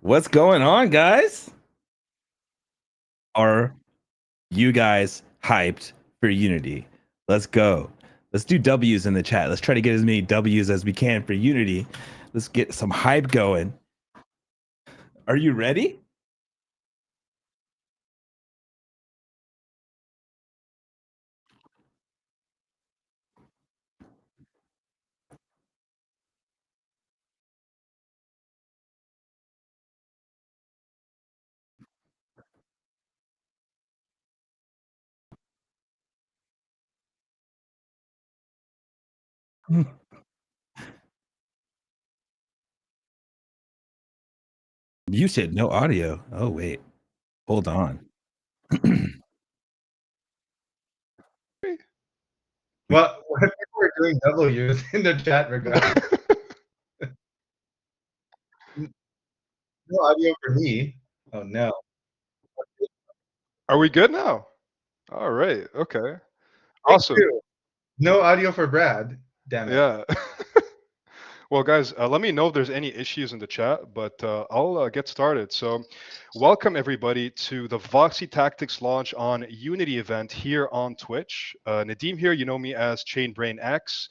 What's going on, guys? Are you guys hyped for Unity? Let's go. Let's do W's in the chat. Let's try to get as many W's as we can for Unity. Let's get some hype going. Are you ready? You said no audio. Oh, wait. Hold on. Well, people are doing W's in the chat regard. No audio for me. Oh no. Are we good now? All right. Okay. Take Awesome. two. No audio for Brad. Damn it. Yeah. Well, guys, let me know if there's any issues in the chat, but I'll get started. So, welcome everybody to the Voxie Tactics launch on Unity event here on Twitch. Nadim here, you know me as ChainBrainX,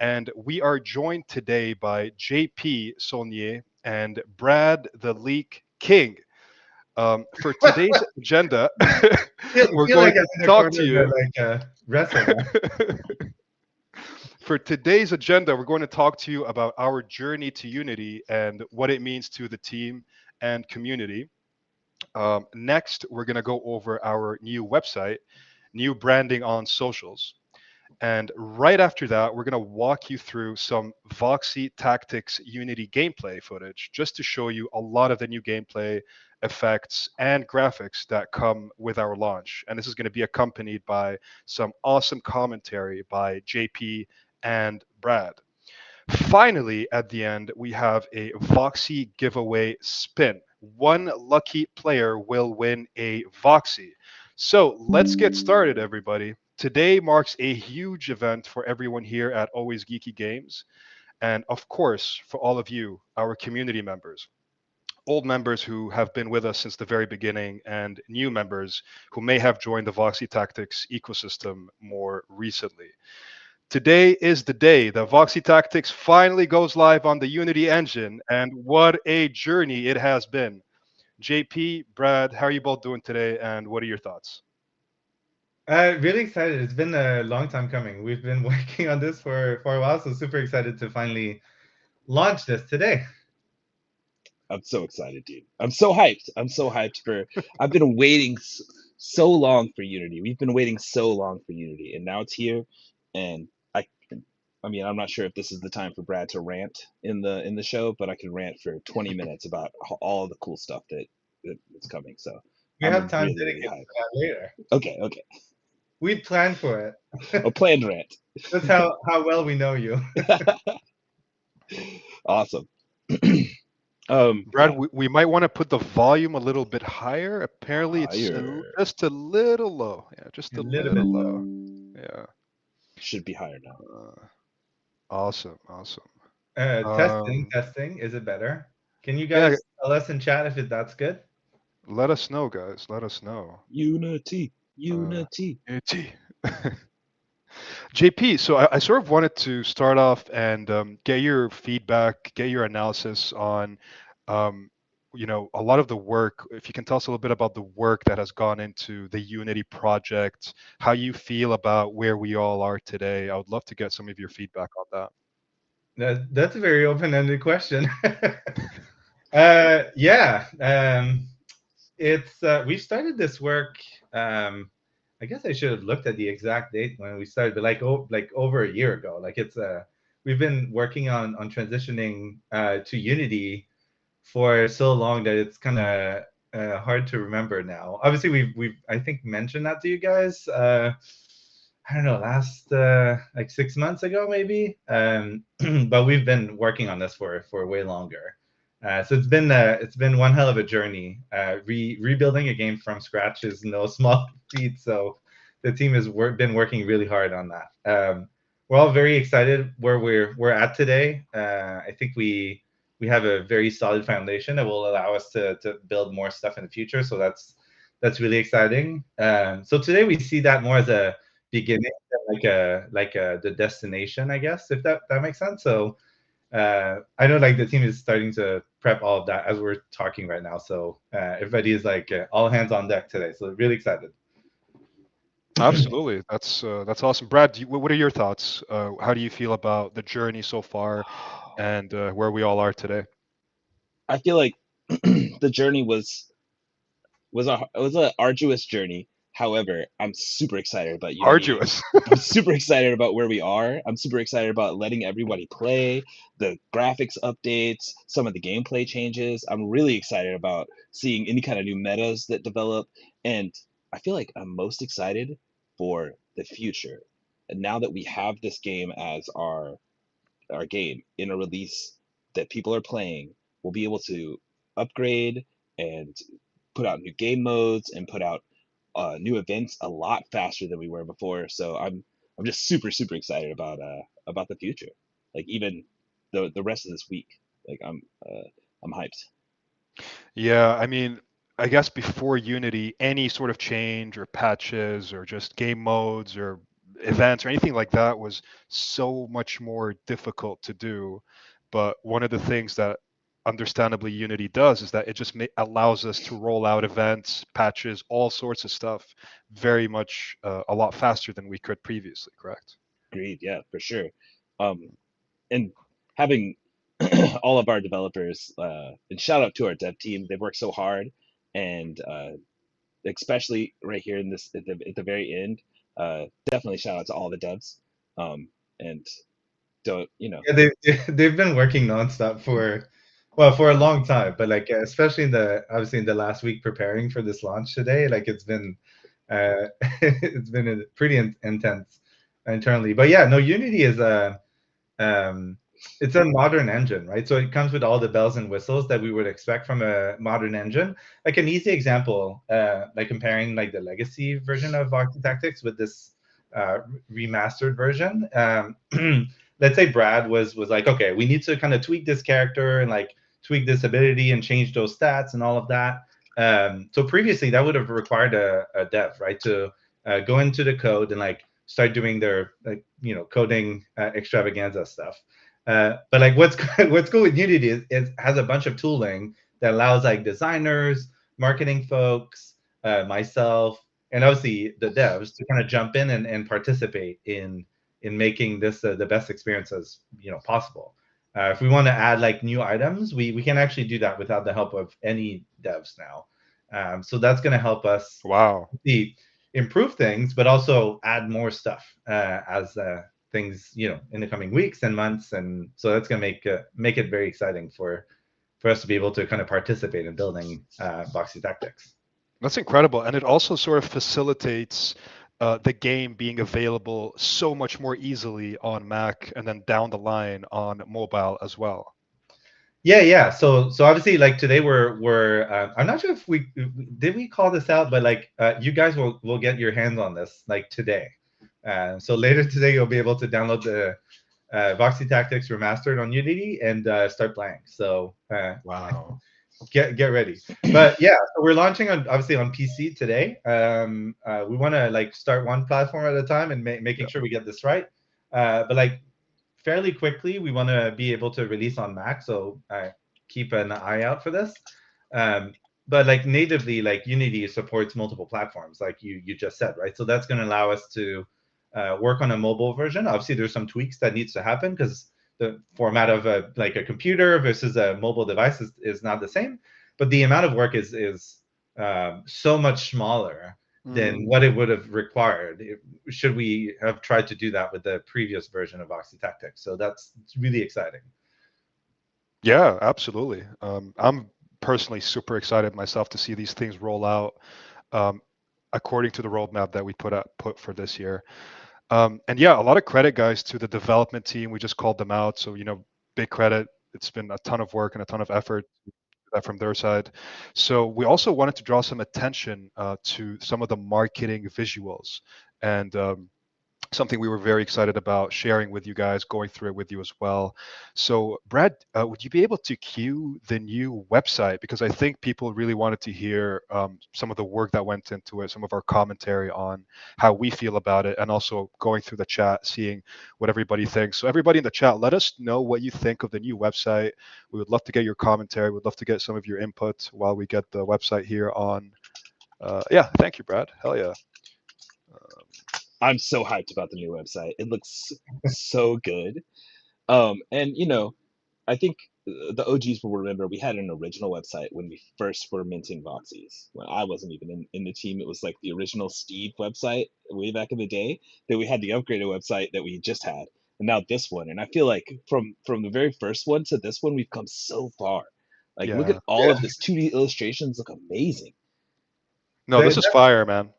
and we are joined today by JP Saulnier and Brad the Leak King. For today's agenda, we're feel going like I'm to in a talk to corner you. like a wrestler. For today's agenda, we're going to talk to you about our journey to Unity and what it means to the team and community. Next, we're going to go over our new website, new branding on socials. And right after that, we're going to walk you through some Voxie Tactics Unity gameplay footage just to show you a lot of the new gameplay effects and graphics that come with our launch. And this is going to be accompanied by some awesome commentary by JP and Brad. Finally, at the end, we have a Voxie giveaway spin. One lucky player will win a Voxie. So let's get started, everybody. Today marks a huge event for everyone here at Always Geeky Games, and of course, for all of you, our community members. Old members who have been with us since the very beginning, and new members who may have joined the Voxie Tactics ecosystem more recently. Today is the day that Voxie Tactics finally goes live on the Unity engine, and what a journey it has been. JP, Brad, how are you both doing today, and what are your thoughts? Really excited. It's been a long time coming. We've been working on this for a while, so super excited to finally launch this today. I'm so excited, dude. I'm so hyped. I've been waiting so long for Unity. We've been waiting so long for Unity, and now it's here. And I, I mean, I'm not sure if this is the time for Brad to rant in the show, but I can rant for 20 minutes about all the cool stuff that's coming. So We I'm have time really, really dedicated to hyped. that later. Okay. We planned for it. A planned rant. That's how well we know you. Awesome. Brad, we might want to put the volume a little bit higher. Apparently, it's Higher. just a little low. Yeah, just a little little bit low. Yeah. Should be higher now. Awesome. Testing. Is it better? Can you Yeah, guys tell us in chat if that's good? let us know, guys. Let us know. Unity. Unity. JP, so I sort of wanted to start off and get your feedback, get your analysis on, um, a lot of the work. If you can tell us a little bit about the work that has gone into the Unity project, how you feel about where we all are today. I would love to get some of your feedback on that. That's a very open-ended question. Yeah, it's we started this work. I guess I should have looked at the exact date when we started, but like over a year ago. Like it's we've been working on transitioning to Unity for so long that it's kind of hard to remember now. Obviously, we've I think mentioned that to you guys. I don't know, last like 6 months ago maybe. But we've been working on this for way longer. So it's been one hell of a journey. Rebuilding a game from scratch is no small feat. So the team has been working really hard on that. We're all very excited where we're at today. I think we we have a very solid foundation that will allow us to build more stuff in the future. So that's really exciting. So today we see that more as a beginning, like the destination, I guess, if that makes sense. So I know like the team is starting to prep all of that as we're talking right now. So everybody is like all hands on deck today. So really excited. Absolutely, that's awesome. Brad, what are your thoughts? How do you feel about the journey so far, and where we all are today? I feel like the journey was a arduous journey. However, I'm super excited about Unity. Arduous. I'm super excited about where we are. I'm super excited about letting everybody play, the graphics updates, some of the gameplay changes. I'm really excited about seeing any kind of new metas that develop. And I feel like I'm most excited for the future. And now that we have this game as our game in a release that people are playing, we'll be able to upgrade and put out new game modes and put out new events a lot faster than we were before. So I'm just super excited about the future. Like even the rest of this week. Like I'm hyped. Yeah, I mean, I guess before Unity, any sort of change or patches or just game modes or events or anything like that was so much more difficult to do. But one of the things that understandably Unity does is that it just allows us to roll out events, patches, all sorts of stuff very much a lot faster than we could previously, correct? Agreed. Yeah, for sure. Um, and having all of our developers and shout out to our dev team. They've worked so hard and especially right here in this at the very end. Definitely shout out to all the devs. And don't Yeah, they've been working nonstop for, well, for a long time, but like especially in the obviously in the last week preparing for this launch today, like it's been it's been pretty intense internally. But yeah, no, Unity is a it's a modern engine, right? So it comes with all the bells and whistles that we would expect from a modern engine. Like an easy example, like comparing like the legacy version of Voxie Tactics with this uh, remastered version. Let's say Brad was like, okay, we need to kind of tweak this character and like tweak this ability and change those stats and all of that. So previously that would have required a dev, right, to go into the code and like start doing their like coding extravaganza stuff. But like what's cool with Unity is has a bunch of tooling that allows like designers, marketing folks, myself, and obviously the devs to kind of jump in and participate in making this the best experience as possible. If we want to add like new items, we can actually do that without the help of any devs now. So that's going to help us Wow. see improve things, but also add more stuff as things in the coming weeks and months, and so that's going to make it very exciting for us to be able to kind of participate in building Voxie Tactics. That's incredible. And it also sort of facilitates the game being available so much more easily on Mac and then down the line on mobile as well. Yeah. So obviously, like today we're I'm not sure if we did we call this out, but like you guys will get your hands on this like today. So later today you'll be able to download the Voxie Tactics Remastered on Unity and start playing. So Wow. get ready. But yeah, so we're launching on obviously on PC today. We want to like start one platform at a time and making sure we get this right. But like fairly quickly, we want to be able to release on Mac. So keep an eye out for this. But like natively, like Unity supports multiple platforms, like you just said, right? So that's going to allow us to work on a mobile version. Obviously, there's some tweaks that needs to happen because the format of like a computer versus a mobile device is not the same. But the amount of work is so much smaller than what it would have required should we have tried to do that with the previous version of Voxie Tactics. So it's really exciting. Yeah, absolutely. I'm personally super excited myself to see these things roll out um, according to the roadmap that we put for this year. And yeah, a lot of credit, guys, to the development team. We just called them out, so big credit. It's been a ton of work and a ton of effort from their side. So we also wanted to draw some attention to some of the marketing visuals, and something we were very excited about sharing with you guys, going through it with you as well. So, Brad, would you be able to cue the new website? Because I think people really wanted to hear some of the work that went into it, some of our commentary on how we feel about it, and also going through the chat, seeing what everybody thinks. So, everybody in the chat, let us know what you think of the new website. We would love to get your commentary. We'd love to get some of your input while we get the website here on. Yeah, thank you, Brad. Hell yeah. Um, I'm so hyped about the new website. It looks so good. And I think the OGs will remember we had an original website when we first were minting Voxies. When I wasn't even in the team, it was like the original Steve website way back in the day. Then we had the upgraded website that we just had, and now this one. And I feel like from the very first one to this one, we've come so far. Like, look at yeah. all of this 2D illustrations look amazing. No, this That, is fire, man.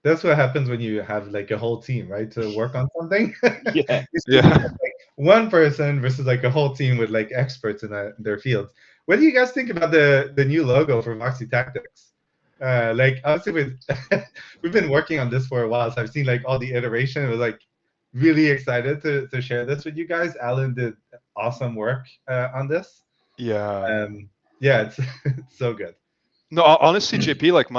that's what happens when you have like a whole team, right, to work on something. Yeah, It's easy Yeah. when, like one person versus like a whole team with like experts in their fields. What do you guys think about the new logo for Voxie Tactics? Like obviously we've been working on this for a while, so I've seen like all the iteration. It was like really excited to share this with you guys. Alan did awesome work on this. Yeah. Yeah, it's it's so good. No, honestly, JP, like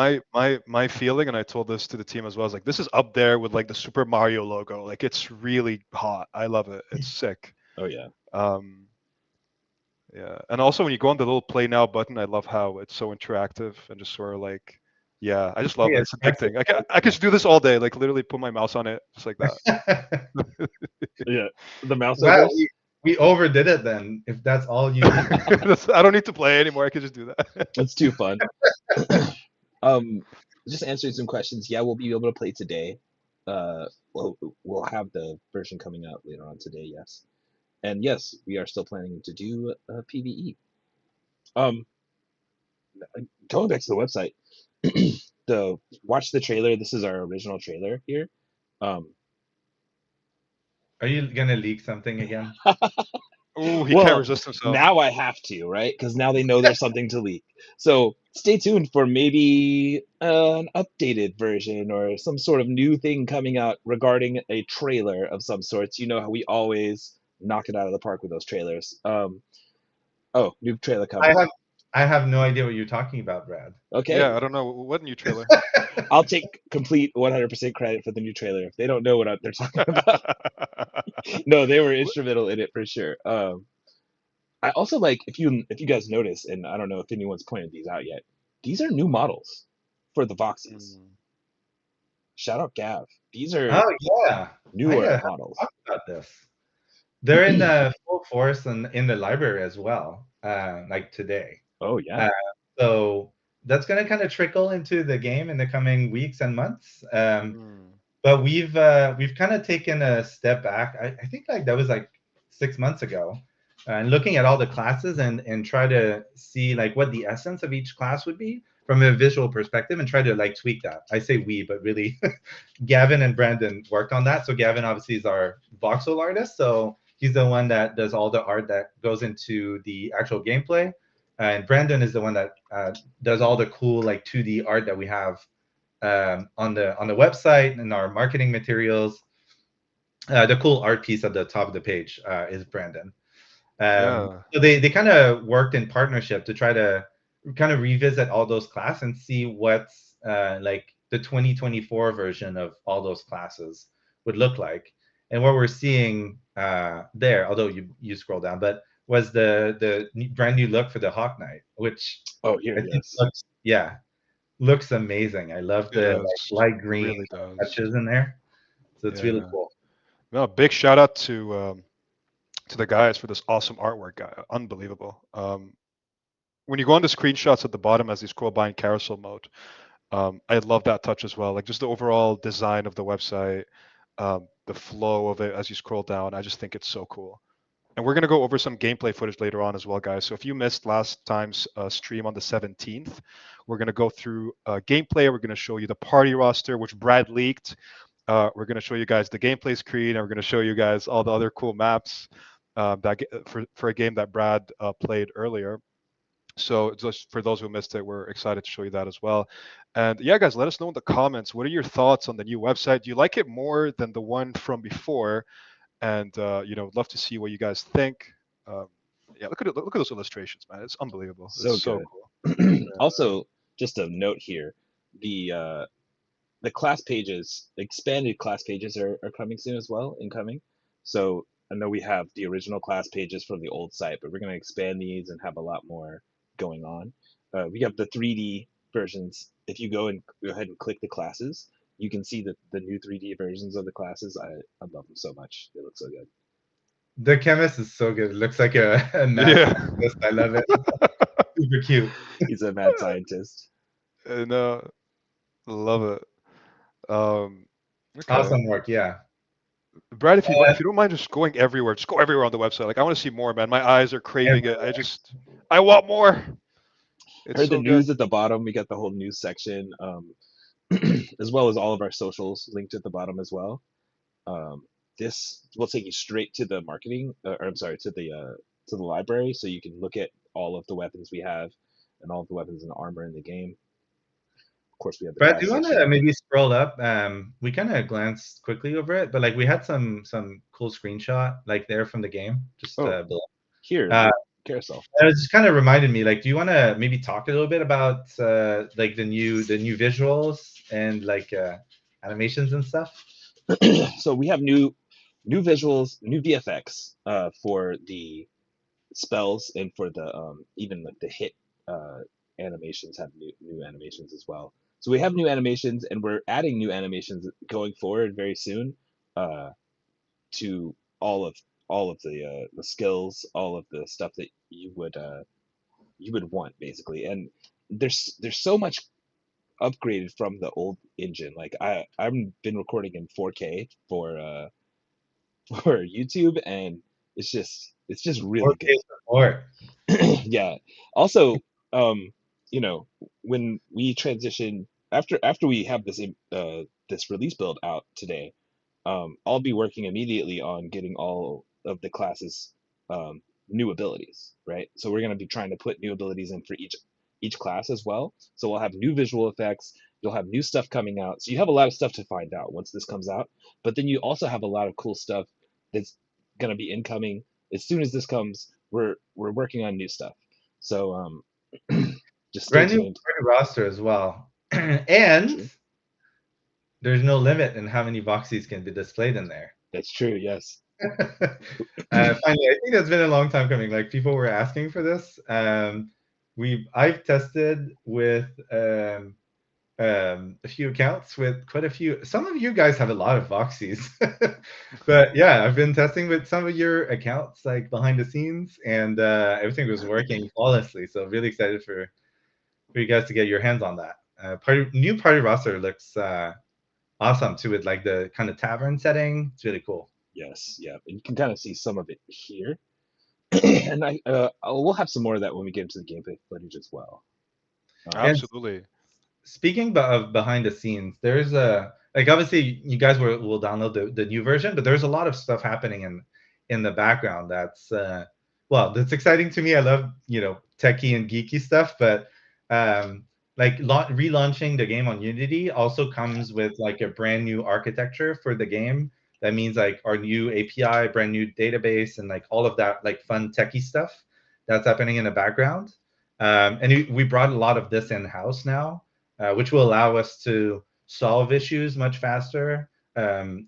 my feeling, and I told this to the team as well, is like this is up there with like the Super Mario logo. Like it's really hot. I love it. It's sick. oh yeah. Um, yeah, and also when you go on the little Play Now button, I love how it's so interactive and just sort of like, yeah, I just love Yeah, it. it's It's addicting. I could flexible. just do this all day. Like literally put my mouse on it just like that. Yeah, the mouse Wow, overs. we overdid it then. If that's all you need. I don't need to play anymore. I could just do that. It's too fun. um, just answering some questions. Yeah, we'll be able to play today. We'll have the version coming out later on today. Yes, and yes, we are still planning to do PVE. Um, Going back to the website, the watch the trailer. This is our original trailer here. Um, Are you gonna leak something again? Oh, he can't well, resist himself. now I have to, right? Because now they know there's something to leak. So stay tuned for maybe an updated version or some sort of new thing coming out regarding a trailer of some sorts. You know how we always knock it out of the park with those trailers. Oh, new trailer I coming. have I have no idea what you're talking about, Brad. Okay, Yeah, I don't know what new trailer. I'll take complete 100% credit for the new trailer if they don't know what they're talking about. No, they were instrumental in it for sure. I also like if you guys notice, and I don't know if anyone's pointed these out yet. These are new models for the Voxies. Mm, Shout out Gav. These are Oh yeah, I newer haven't models. talked about this. They're in full force and in the library as well, like today. Oh yeah. Uh, so that's gonna kind of trickle into the game in the coming weeks and months. mm. But we've kind of taken a step back. I think like that was like 6 months ago, and looking at all the classes and try to see like what the essence of each class would be from a visual perspective, and try to like tweak that. I say we, but really, Gavin and Brandon worked on that. So Gavin obviously is our voxel artist, so he's the one that does all the art that goes into the actual gameplay, and Brandon is the one that does all the cool like 2D art that we have on the website and our marketing materials. The cool art piece at the top of the page is Brandon. Yeah. So they kind of worked in partnership to try to kind of revisit all those classes and see what's like the 2024 version of all those classes would look like. And what we're seeing there, although you scroll down, but was the brand new look for the Hawk Knight, which Oh here, I think yes. looks amazing. I love It the does. like light It green really does. touches in there, so it's really Yeah. cool. No, big shout out to the guys for this awesome artwork, guy. Unbelievable. When you go on the screenshots at the bottom as you scroll by in carousel mode, I love that touch as well. Like just the overall design of the website, the flow of it as you scroll down. I just think it's so cool. And we're going to go over some gameplay footage later on as well, guys. So if you missed last time's stream on the 17th, we're going to go through gameplay. We're going to show you the party roster, which Brad leaked. We're going to show you guys the gameplay screen, and we're going to show you guys all the other cool maps for a game that Brad played earlier. So just for those who missed it, we're excited to show you that as well. And yeah, guys, let us know in the comments. What are your thoughts on the new website? Do you like it more than the one from before? And love to see what you guys think. Um, yeah, look at it. Look at those illustrations, man. It's unbelievable. It's So so good. cool. Also, just a note here, the the class pages, expanded class pages are coming soon as well, incoming. So I know we have the original class pages from the old site, but we're going to expand these and have a lot more going on. We have the 3D versions. If you go ahead and click the classes, you can see the new 3D versions of the classes. I love them so much. They look so good. The chemist is so good. It looks like a mad Yeah. scientist. I love it. Super cute. He's a mad scientist. And love it. Okay. Awesome work. Yeah. Brad, if you don't mind just going everywhere, just go everywhere on the website. Like I want to see more, man. My eyes are craving it. I want more. It's Heard the so good. news at the bottom. We got the whole news section, as well as all of our socials linked at the bottom as well. Um, this will take you straight to the marketing, or I'm sorry, to the library, so you can look at all of the weapons we have and all of the weapons and armor in the game. Of course, we have the Brad, do class you want to section. maybe scroll up? We kind of glanced quickly over it, but like we had some cool screenshot like there from the game, just Oh, below. here, Uh, the carousel. it just kind of reminded me. Like, do you want to maybe talk a little bit about like the new visuals and like animations and stuff? So we have new visuals, new VFX for the spells and for the even like the hit uh, animations have new animations as well. So we have new animations and we're adding new animations going forward very soon to all of the skills, all of the stuff that you would want basically. And there's so much upgraded from the old engine. Like I've been recording in 4K for for YouTube and it's just really 4K good. support. Yeah. Also, um, when we transition after we have this release build out today, I'll be working immediately on getting all of the classes new abilities, right? So we're gonna be trying to put new abilities in for each class as well. So we'll have new visual effects. You'll have new stuff coming out. So you have a lot of stuff to find out once this comes out. But then you also have a lot of cool stuff that's gonna be incoming as soon as this comes. We're working on new stuff. So just stay Brand new tuned. party roster as well, and True. there's no limit in how many Voxies can be displayed in there. That's true. Yes. Finally, I think that's been a long time coming. Like people were asking for this. I've tested with a few accounts with quite a few. Some of you guys have a lot of Voxies, but yeah, I've been testing with some of your accounts like behind the scenes, and everything was working flawlessly. So really excited for you guys to get your hands on that. New party roster looks awesome too, with like the kind of tavern setting. It's really cool. Yes. Yeah. And you can kind of see some of it here. And we'll have some more of that when we get into the gameplay footage as well. And Absolutely. speaking of behind the scenes, there's a like obviously you guys will download the new version, but there's a lot of stuff happening in the background that's well, that's exciting to me. I love techie and geeky stuff, but like relaunching the game on Unity also comes with like a brand new architecture for the game. That means like our new API, brand new database, and like all of that like fun techie stuff that's happening in the background. And we brought a lot of this in house now, which will allow us to solve issues much faster, and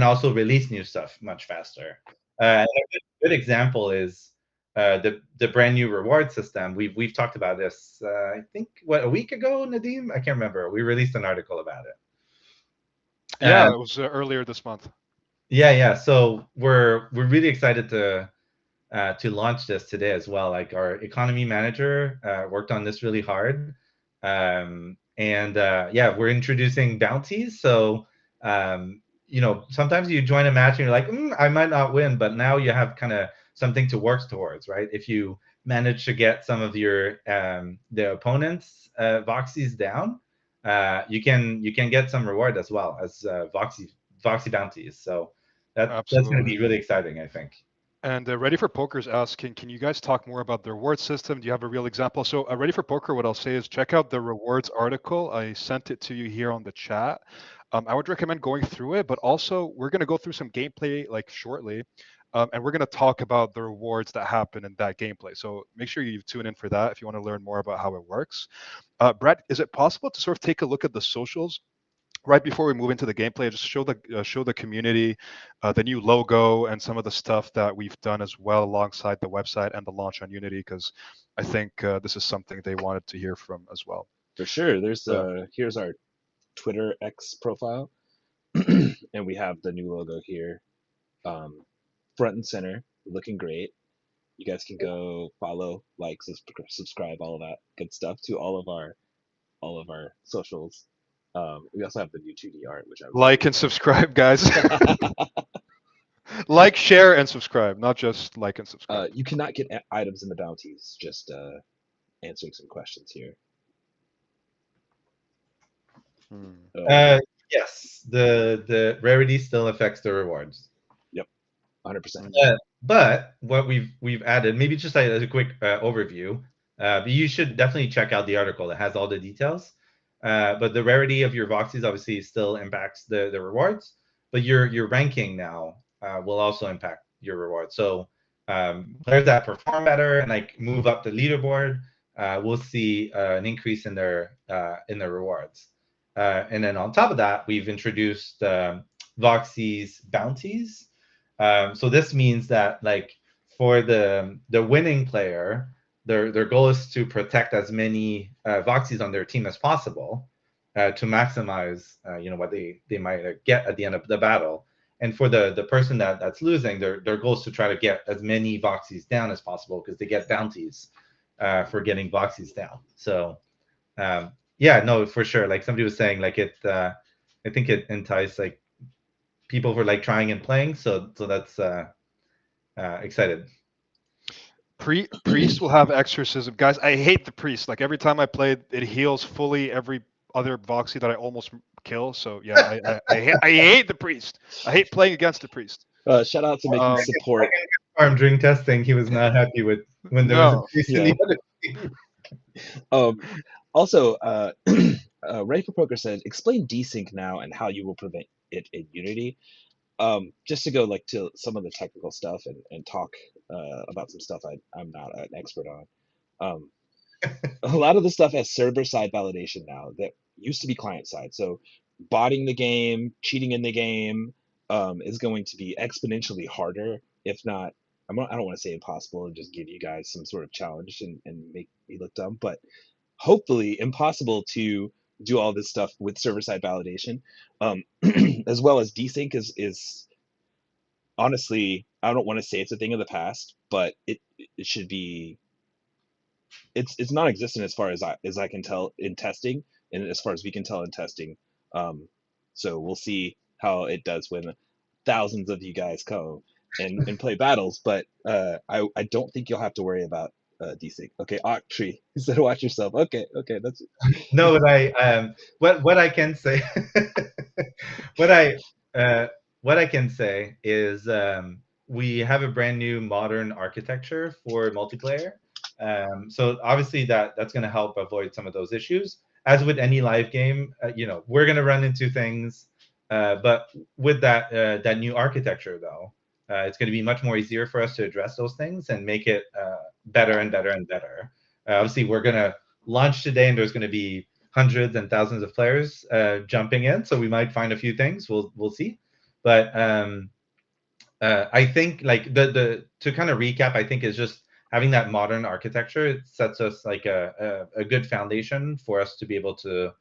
also release new stuff much faster. And a good example is the brand new reward system. We've talked about this. I think a week ago, Nadim. I can't remember. We released an article about it. Yeah, it was earlier this month. Yeah. So we're really excited to launch this today as well. Like our economy manager worked on this really hard, and yeah, we're introducing bounties. So sometimes you join a match and you're like, I might not win, but now you have kind of something to work towards, right? If you manage to get some of your the opponents' voxies down, you can get some reward as well as voxy bounties. So that's going to Absolutely. be really exciting, I think. And Ready for Poker is asking, can you guys talk more about the reward system? Do you have a real example? So, Ready for Poker, what I'll say is check out the rewards article. I sent it to you here on the chat. I would recommend going through it, but also we're going to go through some gameplay like shortly, and we're going to talk about the rewards that happen in that gameplay. So make sure you tune in for that if you want to learn more about how it works. Brett, is it possible to sort of take a look at the socials right before we move into the gameplay? Just show the community the new logo and some of the stuff that we've done as well alongside the website and the launch on Unity, because I think this is something they wanted to hear from as well. For sure. There's So here's our Twitter X profile, and we have the new logo here, um, front and center, looking great. You guys can go follow, like, subscribe, all of that good stuff to all of our socials. We also have the new 2D art, which I really like and subscribe, guys. Like, share, and subscribe, not just like and subscribe. you cannot get items in the bounties. Just answering some questions here. Hmm. Uh, yes, the rarity still affects the rewards. Yep, 100%. But what we've added, maybe just as a quick overview, but you should definitely check out the article. It has all the details. But the rarity of your Voxies obviously still impacts the rewards, but your ranking now will also impact your rewards. So players that perform better and like move up the leaderboard will see an increase in their rewards. And then on top of that, we've introduced Voxie's bounties. So this means that like for the winning player, their goal is to protect as many Voxies on their team as possible to maximize what they might get at the end of the battle. And for the person that's losing, their goal is to try to get as many Voxies down as possible because they get bounties for getting Voxies down. So yeah, no, for sure. Like somebody was saying, like I think it enticed like people who are like trying and playing. So that's excited. Priest will have exorcism, guys. I hate the priest. Like every time I play, it heals fully every other Voxie that I almost kill. So yeah, I hate the priest. I hate playing against the priest. Shout out to making support. Farm during testing, he was not happy with when there was a No. priest in Yeah. the other team. Also, Ready for Poker said, explain desync now and how you will prevent it in Unity. Just to go like to some of the technical stuff and talk about some stuff I'm not an expert on. Um, a lot of the stuff has server side validation now that used to be client side. So botting the game, cheating in the game is going to be exponentially harder, if not, I don't want to say impossible and just give you guys some sort of challenge and make me look dumb, but hopefully impossible to do all this stuff with server side validation, as well as desync is honestly, I don't want to say it's a thing of the past, but it should be, it's non-existent as I can tell in testing, and as far as we can tell in testing. So we'll see how it does when thousands of you guys come and play battles. But I don't think you'll have to worry about desync. Okay, Octree, he said watch yourself. Okay, that's No, but what I can say what I what I can say is we have a brand new modern architecture for multiplayer. So obviously that's going to help avoid some of those issues. As with any live game, we're going to run into things, but with that new architecture though, it's going to be much more easier for us to address those things and make it better and better and better. Obviously, we're going to launch today, and there's going to be hundreds and thousands of players jumping in, so we might find a few things. We'll see, but I think like the to kind of recap, I think is just having that modern architecture. It sets us like a good foundation for us to be able to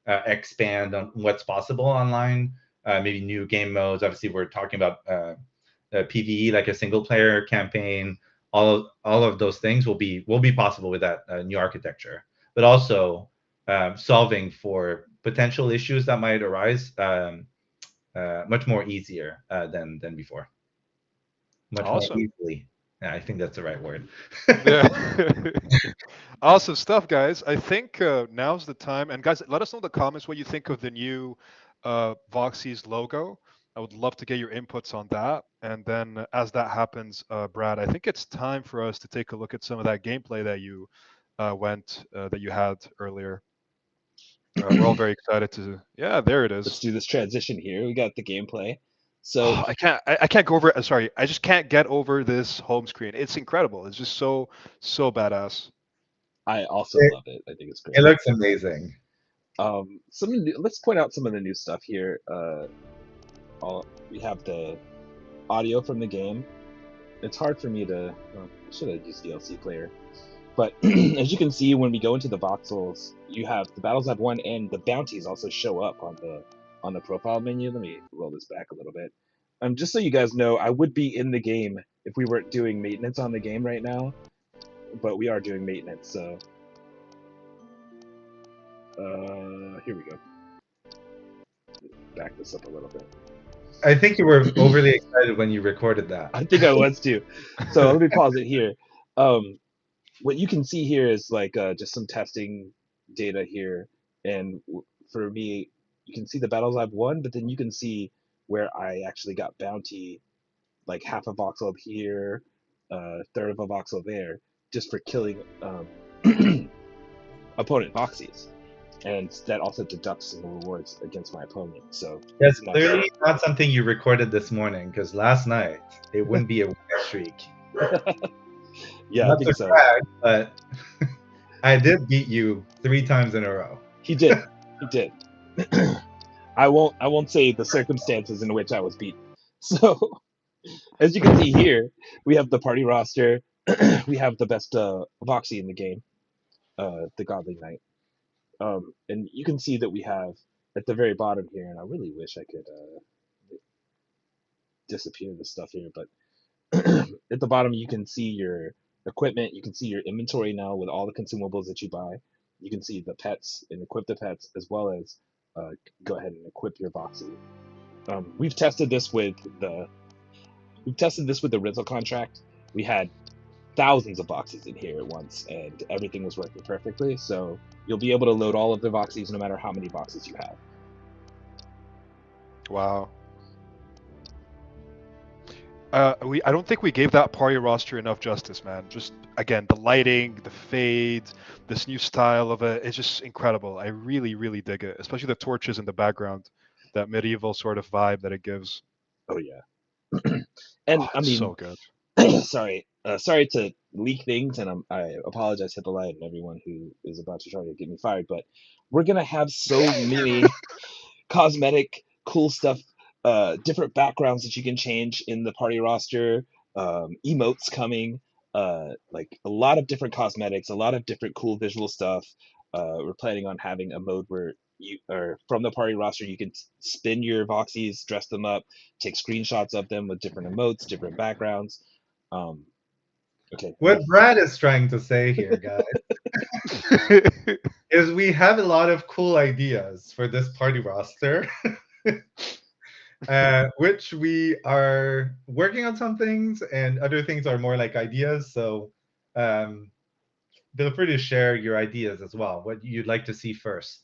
expand on what's possible online. Maybe new game modes. Obviously, we're talking about PVE, like a single player campaign. All of those things will be possible with that new architecture, but also solving for potential issues that might arise much more easier than before. Much Awesome. more easily. Yeah, I think that's the right word. Yeah. Awesome stuff, guys. I think now's the time. And guys, let us know in the comments what you think of the new Voxie's logo. I would love to get your inputs on that. And then as that happens, Brad, I think it's time for us to take a look at some of that gameplay that you had earlier. We're all very excited to. Yeah, there it Let's is. do this transition here. We got the gameplay. So Oh, I can't go over. Sorry, I just can't get over this home screen. It's incredible. It's just so badass. I also It, love it. I think it's it great. looks amazing. Let's point out some of the new stuff here. We have the audio from the game. It's hard for me to. Well, I should have used DLC player. But as you can see, when we go into the voxels, you have the battles I've won, and the bounties also show up on the profile menu. Let me roll this back a little bit. Just so you guys know, I would be in the game if we weren't doing maintenance on the game right now, but we are doing maintenance. So here we go. Back this up a little bit. I think you were overly excited when you recorded that. I think I was too. So let me pause it here. What you can see here is like just some testing data here, and for me, you can see the battles I've won, but then you can see where I actually got bounty, like half a voxel up here, third of a voxel there, just for killing opponent voxies, and that also deducts some rewards against my opponent. So That's it's nice. clearly not something you recorded this morning, because last night it wouldn't be a winner streak. Yeah, I Not think to so. brag, but I did beat you 3 times in a row. He did. He did. I won't say the circumstances in which I was beaten. So as you can see here, we have the party roster. We have the best Voxie in the game, the Godly Knight. And you can see that we have at the very bottom here, and I really wish I could disappear this stuff here, but at the bottom you can see your equipment, you can see your inventory now with all the consumables that you buy. You can see the pets and equip the pets, as well as go ahead and equip your Voxie. We've tested this with the rental contract. We had thousands of boxes in here at once, and everything was working perfectly. So you'll be able to load all of the Voxies no matter how many boxes you have. Wow. I don't think we gave that party roster enough justice, man. Just again, the lighting, the fades, this new style of it, it's just incredible. I really, really dig it, especially the torches in the background, that medieval sort of vibe that it gives. Oh yeah. And Oh, I it's mean, so good. sorry to leak things, and I apologize to the light and everyone who is about to try to get me fired, but we're gonna have so many cosmetic cool stuff, different backgrounds that you can change in the party roster, emotes coming, like a lot of different cosmetics, a lot of different cool visual stuff. We're planning on having a mode where you, or from the party roster, you can spin your voxies, dress them up, take screenshots of them with different emotes, different backgrounds. Um, okay. What Brad is trying to say here, guys, is we have a lot of cool ideas for this party roster, which we are working on some things, and other things are more like ideas. So feel free to share your ideas as well, what you'd like to see first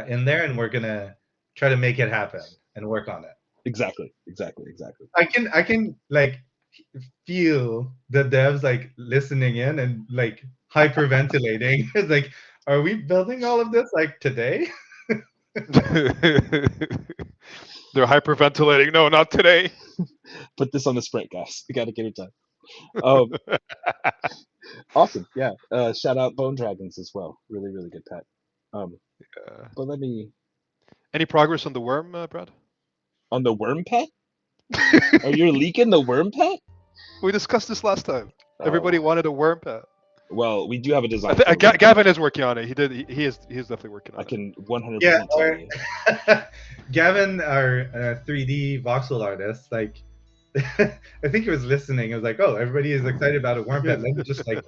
in there, and we're gonna try to make it happen and work on it. Exactly. I can like feel the devs like listening in and like hyperventilating. It's like, are we building all of this like today? They're hyperventilating. No, not today. Put this on the sprint, guys. We got to get it done. Um, awesome. Yeah. Shout out Bone Dragons as well. Really, really good pet. But let me Any progress on the worm, Brad? on the worm pet. Are you leaking the worm pet? We discussed this last time. Oh. Everybody wanted a worm pet. Well, we do have a design. Gavin is working on it. He is definitely working on it. I can 100% tell you. Gavin, our 3D voxel artist, like I think he was listening. It was like, oh, everybody is excited about a worm pet. Let me just like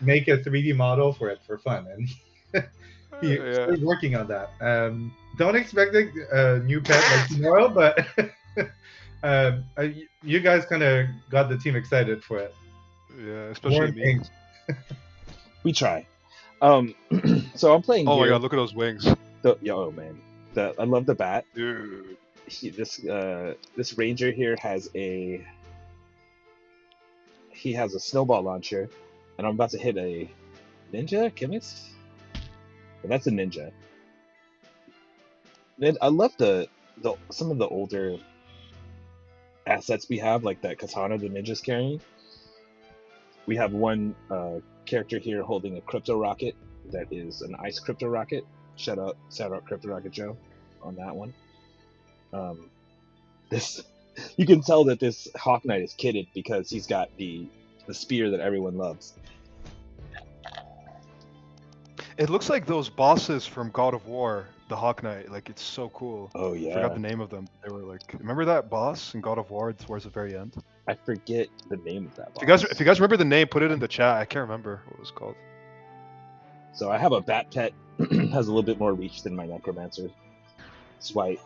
make a 3D model for it for fun. And he started working on that. Don't expect a new pet like tomorrow, but you guys kind of got the team excited for it. Yeah, especially me. We try. So I'm playing. Oh here. my god, look at those wings. Oh man, I love the bat. Dude, this ranger here has a snowball launcher, and I'm about to hit a ninja chemist. But that's a ninja. And I love the some of the older assets we have, like that katana the ninja's carrying. We have one character here holding a crypto rocket that is an ice crypto rocket. Shout out Crypto Rocket Joe on that one. This you can tell that this Hawk Knight is kitted because he's got the spear that everyone loves. It looks like those bosses from God of War, the Hawk Knight. Like, it's so cool. Oh yeah. I forgot the name of them. They were like, remember that boss in God of War towards the very end? I forget the name of that boss. If you guys remember the name, put it in the chat. I can't remember what it was called. So I have a bat pet, has a little bit more reach than my necromancer. That's why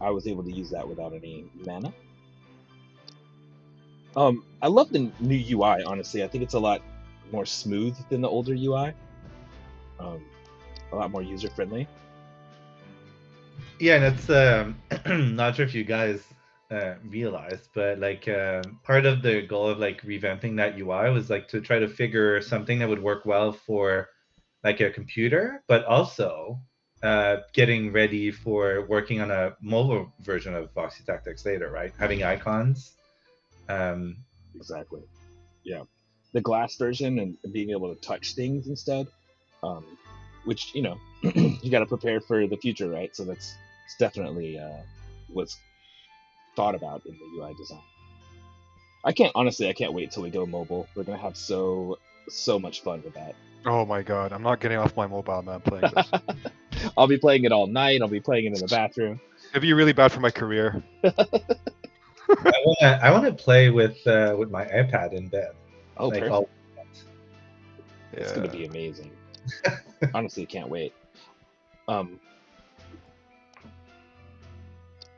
I was able to use that without any mana. I love the new UI, honestly. I think it's a lot more smooth than the older UI. A lot more user friendly. Yeah, and it's not sure if you guys realized, but like part of the goal of like revamping that UI was like to try to figure something that would work well for like a computer, but also getting ready for working on a mobile version of Voxie Tactics later, right? Having icons. Exactly. Yeah. The glass version and being able to touch things instead, which, you know, you got to prepare for the future, right? So it's definitely what's thought about in the UI design. I can't wait till we go mobile. We're going to have so much fun with that. Oh my god, I'm not getting off my mobile, man, playing this. I'll be playing it all night. I'll be playing it in the bathroom. It'd be really bad for my career. I want to play with my iPad in bed. Oh, like perfect. all It's going to be amazing. Honestly, can't wait. The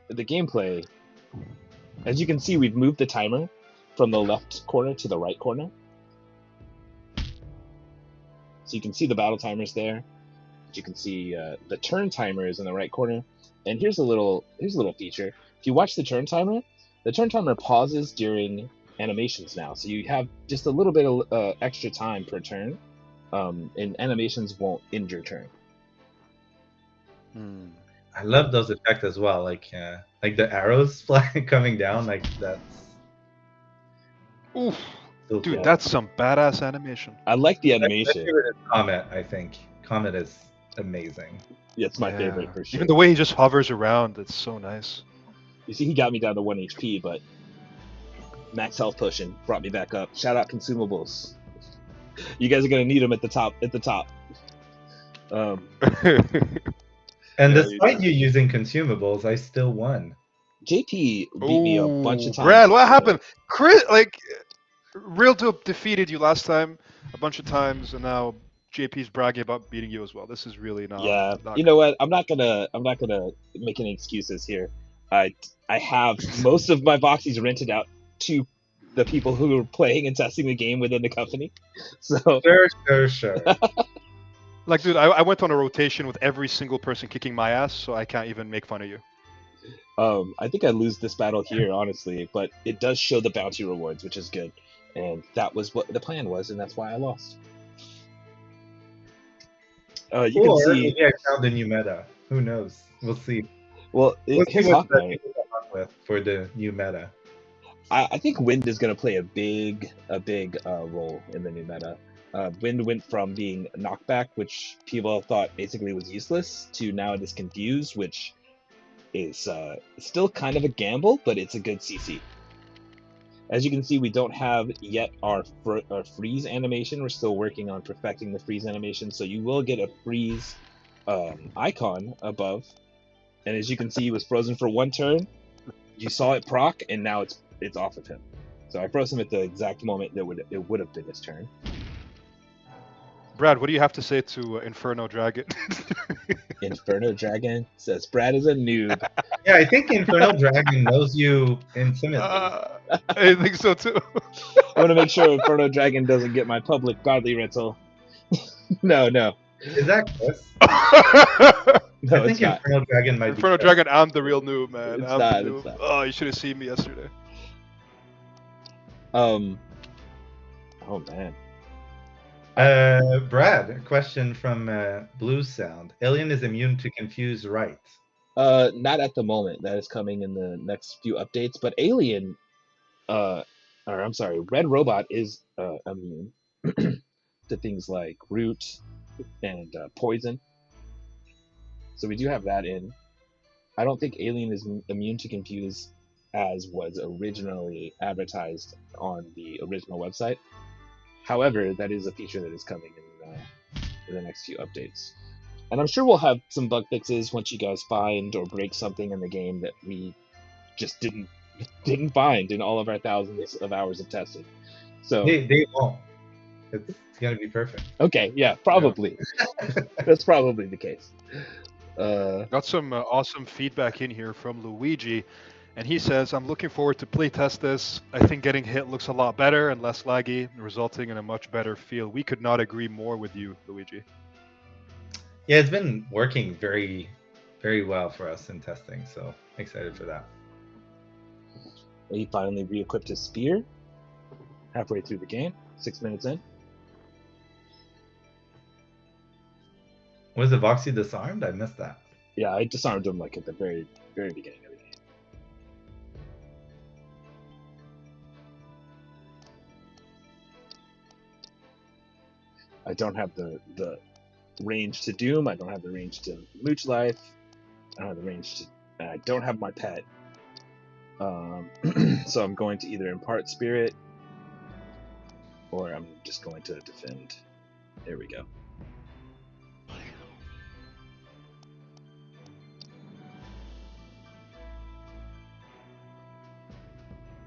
gameplay, as you can see, we've moved the timer from the left corner to the right corner. So you can see the battle timers there. You can see the turn timer is in the right corner. And here's a little feature. If you watch the turn timer pauses during animations now. So you have just a little bit of extra time per turn. And animations won't end your turn. I love those effects as well, like the arrows flying coming down, like that's. Oof, so dude, cool. that's some badass animation. I like the My animation. favorite is Comet. I think Comet is amazing. Yeah, it's my favorite for sure. Even the way he just hovers around, it's so nice. You see, he got me down to 1 HP, but max health potion brought me back up. Shout out consumables. You guys are gonna need them at the top. And despite you using consumables, I still won. JP beat me a bunch of times. Brad, what happened? Chris, like, Real Dope defeated you last time a bunch of times, and now JP's bragging about beating you as well. This is really not. Yeah, not you know what? I'm not gonna make any excuses here. I have most of my Voxies rented out to the people who are playing and testing the game within the company. So Sure. Like, dude, I went on a rotation with every single person kicking my ass, so I can't even make fun of you. I think I lose this battle here, honestly, but it does show the bounty rewards, which is good. And that was what the plan was, and that's why I lost. You can see. Maybe I found the new meta. Who knows? We'll see. Well, here's Hawk Knight. For the new meta. I think Wind is going to play a big role in the new meta. Wind went from being a knockback, which people thought basically was useless, to now it is confused, which is still kind of a gamble, but it's a good CC. As you can see, we don't have yet our freeze animation. We're still working on perfecting the freeze animation, so you will get a freeze icon above. And as you can see, he was frozen for 1 turn. You saw it proc, and now it's off of him. So I froze him at the exact moment that it would have been his turn. Brad, what do you have to say to Inferno Dragon? Inferno Dragon says Brad is a noob. Yeah, I think Inferno Dragon knows you intimately. I think so too. I want to make sure Inferno Dragon doesn't get my public godly rental. No. Is that Chris? No, I think it's not. Infernal Dragon might be Inferno good. Dragon, I'm the real noob, man. It's I'm not, the it's noob. not. Oh, you should have seen me yesterday. Oh man. Brad, a question from Blue Sound. Alien is immune to confuse right. Not at the moment. That is coming in the next few updates. But Alien, or I'm sorry, Red Robot is immune to things like root and poison. So we do have that in. I don't think Alien is immune to confuse as was originally advertised on the original website. However, that is a feature that is coming in the next few updates. And I'm sure we'll have some bug fixes once you guys find or break something in the game that we just didn't find in all of our thousands of hours of testing. So They won't. It's gonna be perfect. okay, yeah, probably. That's probably the case. Got some awesome feedback in here from Luigi, and he says, I'm looking forward to playtest this. I think getting hit looks a lot better and less laggy, resulting in a much better feel. We could not agree more with you, Luigi. Yeah, it's been working very, very well for us in testing, so excited for that. He finally re-equipped his spear halfway through the game, 6 minutes in. Was the Voxie disarmed? I missed that. Yeah, I disarmed him like at the very, very beginning of the game. I don't have the range to Doom. I don't have the range to Mooch Life. I don't have the range to. I don't have my pet. So I'm going to either impart spirit, or I'm just going to defend. There we go.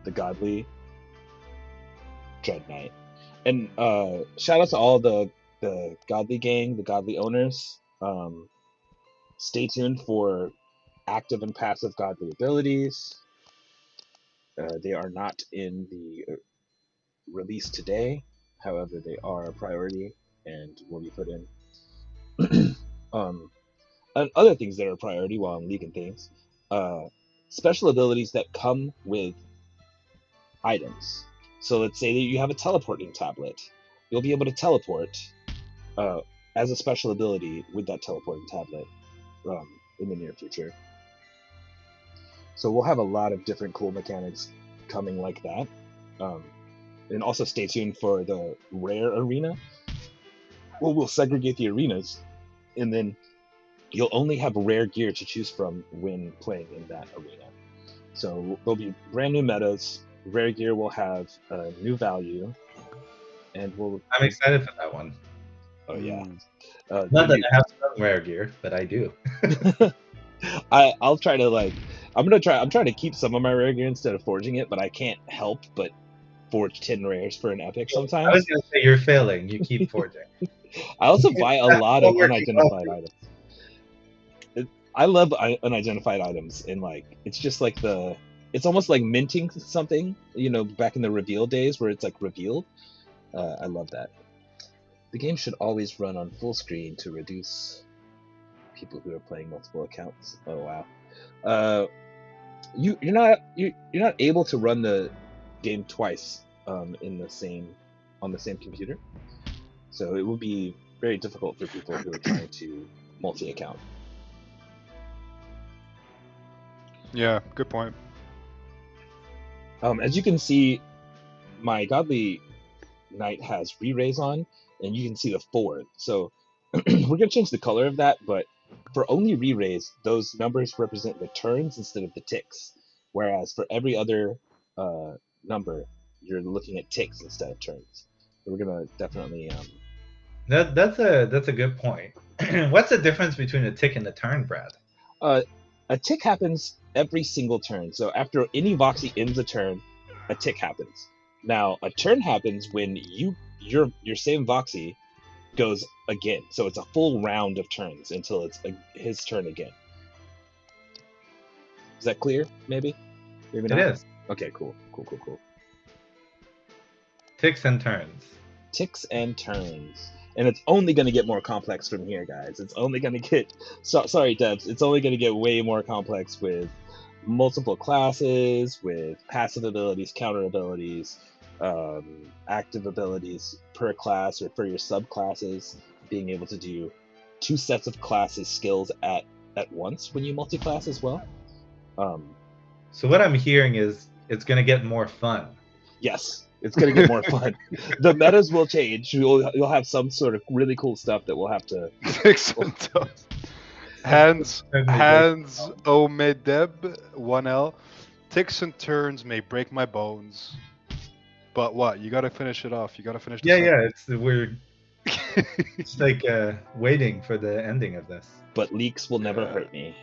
The Godly Dread Knight. And shout out to all the Godly gang, the Godly owners. Stay tuned for active and passive Godly abilities. They are not in the release today. However, they are a priority and will be put in. And other things that are a priority while I'm leaking things. Special abilities that come with items. So let's say that you have a teleporting tablet. You'll be able to teleport as a special ability with that teleporting tablet in the near future. So we'll have a lot of different cool mechanics coming like that. And also stay tuned for the rare arena. Well, we'll segregate the arenas, and then you'll only have rare gear to choose from when playing in that arena. So there'll be brand new metas. Rare gear will have a new value, and we'll. I'm excited for that one. Oh yeah. Not that I have some rare gear, but I do. I'll try to I'm trying to keep some of my rare gear instead of forging it, but I can't help but forge 10 rares for an epic sometimes. I was gonna say you're failing. You keep forging. I also buy a lot of unidentified items. I love unidentified items, and it's just like it's almost like minting something, back in the reveal days where it's like revealed. I love that. The game should always run on full screen to reduce people who are playing multiple accounts. Oh wow. You're not able to run the game twice on the same computer, so it will be very difficult for people who are trying to multi-account. Yeah, good point. As you can see, my Godly Knight has re-raise on, and you can see the forward. So we're gonna change the color of that, but for only re-raise, those numbers represent the turns instead of the ticks. Whereas for every other number, you're looking at ticks instead of turns. So we're gonna definitely. That's a good point. What's the difference between a tick and a turn, Brad? A tick happens every single turn. So after any Voxie ends a turn, a tick happens. Now a turn happens when your same Voxie goes again. So it's a full round of turns until it's his turn again. Is that clear? Maybe not. It is. Okay, cool. Ticks and turns. Ticks and turns. and it's only going to get more complex from here, guys. It's only going to get sorry, devs. It's only going to get way more complex with multiple classes, with passive abilities, counter abilities, active abilities per class or for your subclasses, being able to do 2 sets of classes skills at once when you multi-class as well. So what I'm hearing is it's going to get more fun. Yes, it's going to get more fun. The metas will change. You'll have some sort of really cool stuff that we'll have to. Hans Omedeb 1L. Ticks and turns may break my bones, but what? You got to finish it off. You got to finish. We're it's like waiting for the ending of this. But leaks will never hurt me.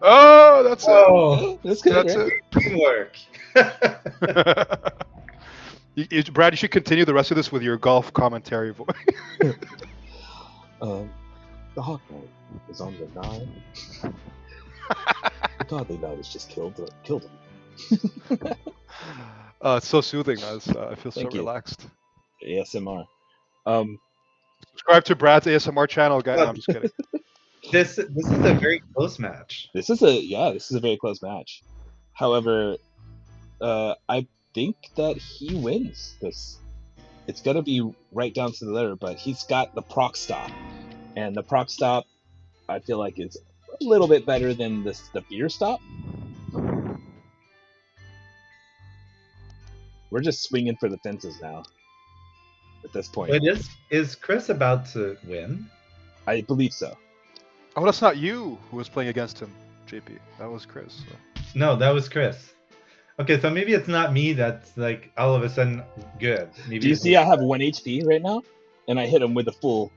Oh, that's it. That's good. That's right? Teamwork. Brad, you should continue the rest of this with your golf commentary voice. The Hawk Knight is on the 9. The godly knight has just killed him. It's so soothing, guys. I feel Thank so you. relaxed. ASMR. Subscribe to Brad's ASMR channel, guys. No, I'm just kidding. This is a very close match. This is a very close match. However, I think that he wins this. It's gonna be right down to the letter, but he's got the proc stop, and the proc stop, I feel like is a little bit better than the fear stop. We're just swinging for the fences now. At this point, is Chris about to win? I believe so. Oh, that's not you who was playing against him, JP. That was Chris. So. No, that was Chris. Okay, so maybe it's not me that's like all of a sudden good. Maybe Do you see I have 1 HP right now? And I hit him with a full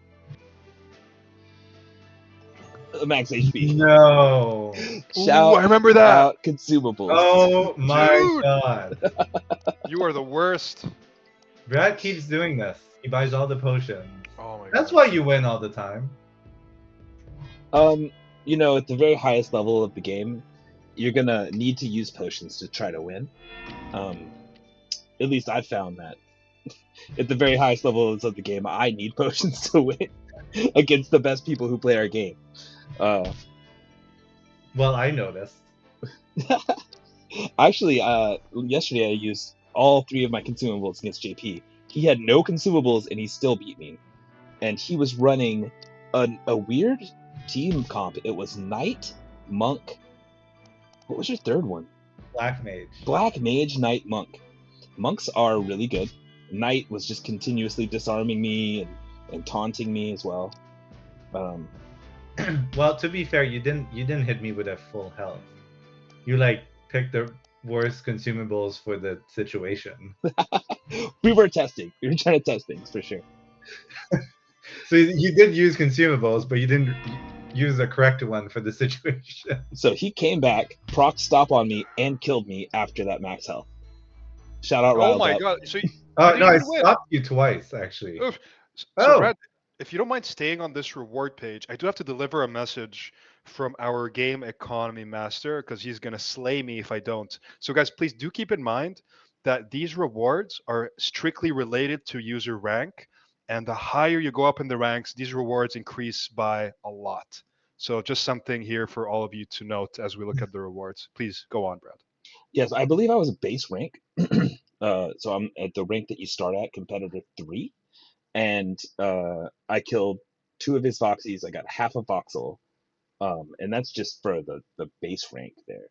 max HP. No. Shout I remember that. out consumables. Oh my Dude. god. You are the worst. Brad keeps doing this. He buys all the potions. Oh my god. That's why you win all the time. You know, at the very highest level of the game, you're gonna need to use potions to try to win. At least I've found that. At the very highest levels of the game, I need potions to win against the best people who play our game. Well, I noticed. Actually, yesterday I used all 3 of my consumables against JP. He had no consumables and he still beat me. And he was running a weird team comp. It was Knight, Monk. What was your third one? Black Mage. Black Mage, Knight, Monk. Monks are really good. Knight was just continuously disarming me and taunting me as well. Well, to be fair, you didn't hit me with a full health. You like picked the worst consumables for the situation. We were testing. We were trying to test things for sure. So you did use consumables, but you didn't use the correct one for the situation. So he came back, proc stop on me, and killed me after that max health. Shout out Riled Oh my Up. god. So No, I win. stopped you twice, actually. So Oh. Brad, if you don't mind staying on this reward page, I do have to deliver a message from our game economy master because he's going to slay me if I don't. So guys, please do keep in mind that these rewards are strictly related to user rank. And the higher you go up in the ranks, these rewards increase by a lot. So just something here for all of you to note as we look at the rewards. Please go on, Brad. Yes, I believe I was a base rank. So I'm at the rank that you start at, competitor 3. And I killed 2 of his Voxies. I got half a Voxel. And that's just for the base rank there.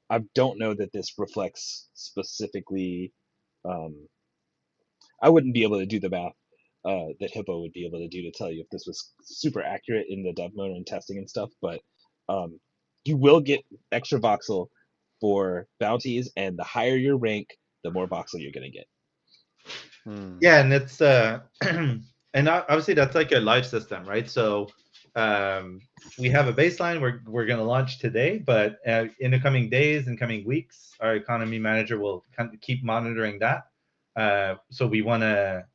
I don't know that this reflects specifically. I wouldn't be able to do the math that Hippo would be able to do to tell you if this was super accurate in the dev mode and testing and stuff. But you will get extra voxel for bounties, and the higher your rank, the more voxel you're going to get. Yeah, and it's and obviously that's like a live system, right? So we have a baseline we're going to launch today, but in the coming days and coming weeks, our economy manager will keep monitoring that. So we want to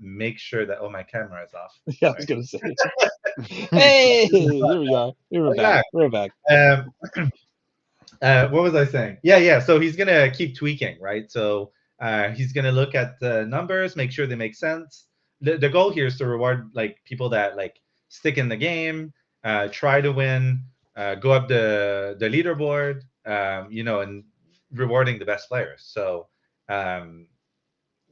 make sure that my camera is off. Yeah, I was going to say. Hey, here we go. We're back. We're back. What was I saying? Yeah. So he's gonna keep tweaking, right? So He's going to look at the numbers, make sure they make sense. The goal here is to reward like people that like stick in the game, try to win, go up the leaderboard, and rewarding the best players. So um,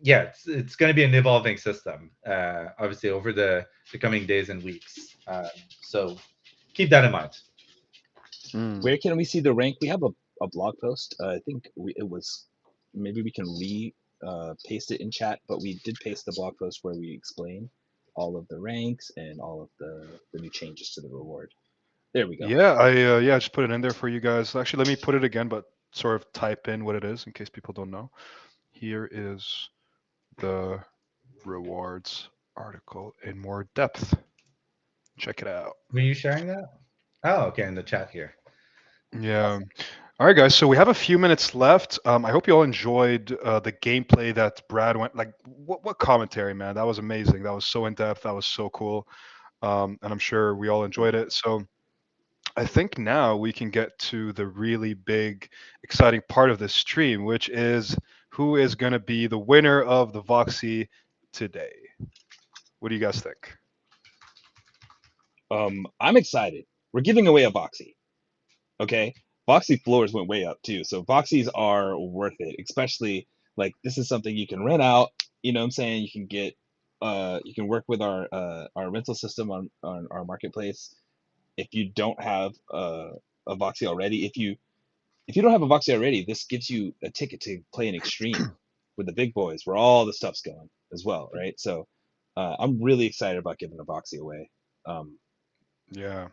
yeah, it's going to be an evolving system, obviously over the coming days and weeks. So keep that in mind. Where can we see the rank? We have a blog post. I think it was, maybe we can paste it in chat, but we did paste the blog post where we explain all of the ranks and all of the new changes to the reward. There we go. Yeah, I just put it in there for you guys. Actually, let me put it again, but sort of type in what it is in case people don't know. Here is the rewards article in more depth. Check it out. Were you sharing that? Oh, okay, in the chat here. Yeah. All right, guys. So we have a few minutes left. I hope you all enjoyed the gameplay that Brad went. Like, what commentary, man? That was amazing. That was so in depth. That was so cool. And I'm sure we all enjoyed it. So I think now we can get to the really big, exciting part of this stream, which is who is going to be the winner of the Voxie today. What do you guys think? I'm excited. We're giving away a Voxie. Okay, Voxie floors went way up too, so Voxies are worth it. Especially like this is something you can rent out. You know what I'm saying? You can get, you can work with our rental system on our marketplace. If you don't have a Voxie already, if you don't have a Voxie already, this gives you a ticket to play an extreme with the big boys, where all the stuff's going as well, right? So I'm really excited about giving a Voxie away. Yeah,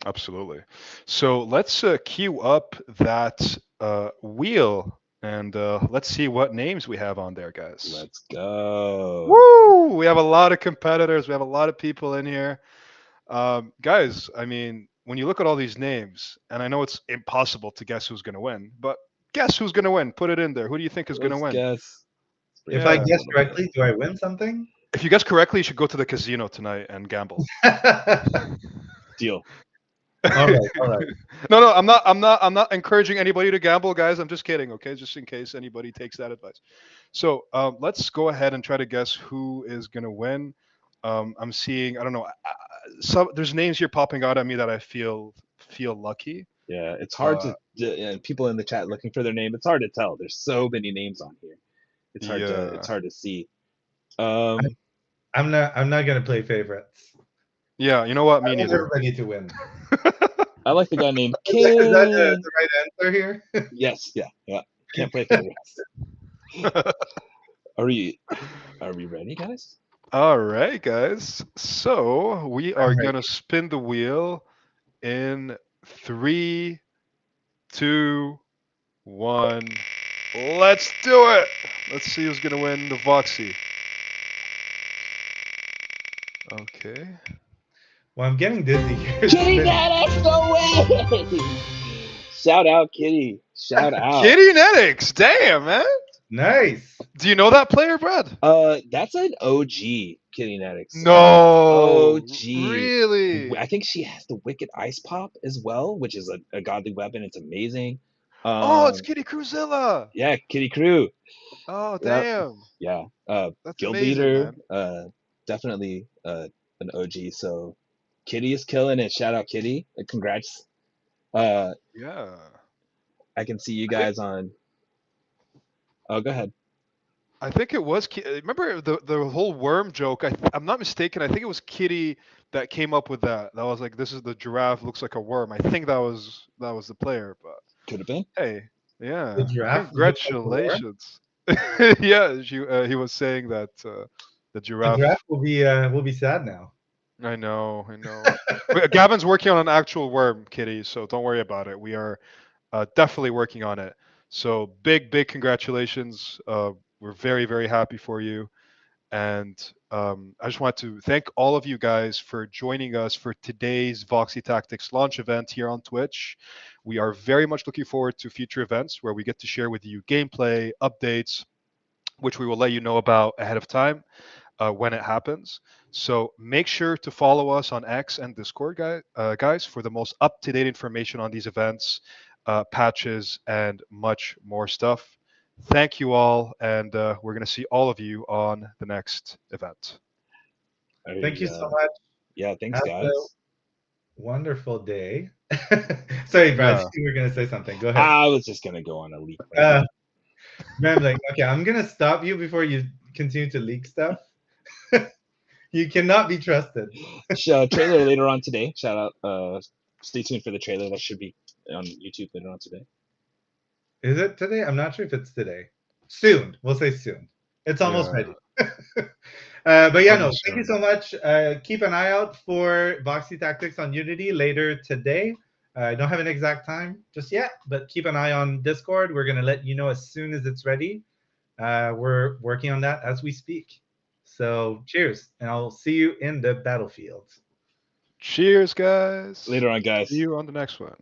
absolutely. So let's queue up that wheel and let's see what names we have on there, guys. Let's go. Woo! We have a lot of competitors. We have a lot of people in here. Guys, I mean, when you look at all these names, and I know it's impossible to guess who's going to win, but guess who's going to win. Put it in there. Who do you think is going to Let's win? guess. If I Yeah. guess correctly, do I win something? If you guess correctly, you should go to the casino tonight and gamble. Deal. All right, all right. No, I'm not encouraging anybody to gamble, guys. I'm just kidding, okay? Just in case anybody takes that advice. So let's go ahead and try to guess who is gonna win. I'm seeing, I don't know, there's names here popping out at me that I feel lucky. Yeah, it's hard and people in the chat looking for their name. It's hard to tell. There's so many names on here. It's hard to see. I'm not gonna play favorites. Yeah, you know what? Me I want neither. everybody to win. I like the guy named Is that the King. right answer here? Yes, yeah. Can't play favorites. Are we ready, guys? All right, guys. So we are ready. gonna spin the wheel in 3, 2, 1. Let's do it. Let's see who's gonna win the Voxie. Okay. Well, I'm getting dizzy here. Kitty Netics, no way! Shout out, Kitty. Shout out. ChainBrainX, damn man. Nice. Do you know that player, Brad? That's an OG Kitty Netics. No. OG. Really? I think she has the Wicked Ice Pop as well, which is a godly weapon. It's amazing. Oh, it's Kitty Cruzilla. Yeah, Kitty Crew. Oh, Yep. damn. Yeah. That's Guild amazing, leader. man. Definitely an OG. So Kitty is killing it. Shout out Kitty. Congrats. Yeah. I can see you guys on. Oh, go ahead. I think it was. Remember the whole worm joke? I'm not mistaken. I think it was Kitty that came up with that. That was like, this is the giraffe looks like a worm. I think that was the player. But Could have been. hey, yeah, The giraffe congratulations. Yeah, he was saying that the The giraffe. giraffe will be sad now. I know. Gavin's working on an actual worm, Kitty. So don't worry about it. We are definitely working on it. So big congratulations. We're very, very happy for you. And I just want to thank all of you guys for joining us for today's Voxie Tactics launch event here on Twitch. We are very much looking forward to future events where we get to share with you gameplay, updates, which we will let you know about ahead of time when it happens. So make sure to follow us on X and Discord, guys, for the most up-to-date information on these events, patches, and much more stuff. Thank you all, and we're going to see all of you on the next event. Thank I, you so much. yeah, thanks, Have a guys. wonderful day. Sorry, Brad, Yeah. you were gonna say something. Go ahead. I was just gonna go on a leak rant. Uh, Man, like, okay, I'm gonna stop you before you continue to leak stuff. You cannot be trusted. Trailer later on today. Shout out. Stay tuned for the trailer that should be on YouTube later on today. Is it today? I'm not sure if it's today. Soon. We'll say soon. It's almost Yeah. ready. But yeah, no, Coming thank you soon. so much. Keep an eye out for Voxie Tactics on Unity later today. I don't have an exact time just yet, but keep an eye on Discord. We're going to let you know as soon as it's ready. We're working on that as we speak. So cheers, and I'll see you in the battlefield. Cheers, guys. Later on, See guys. you on the next one.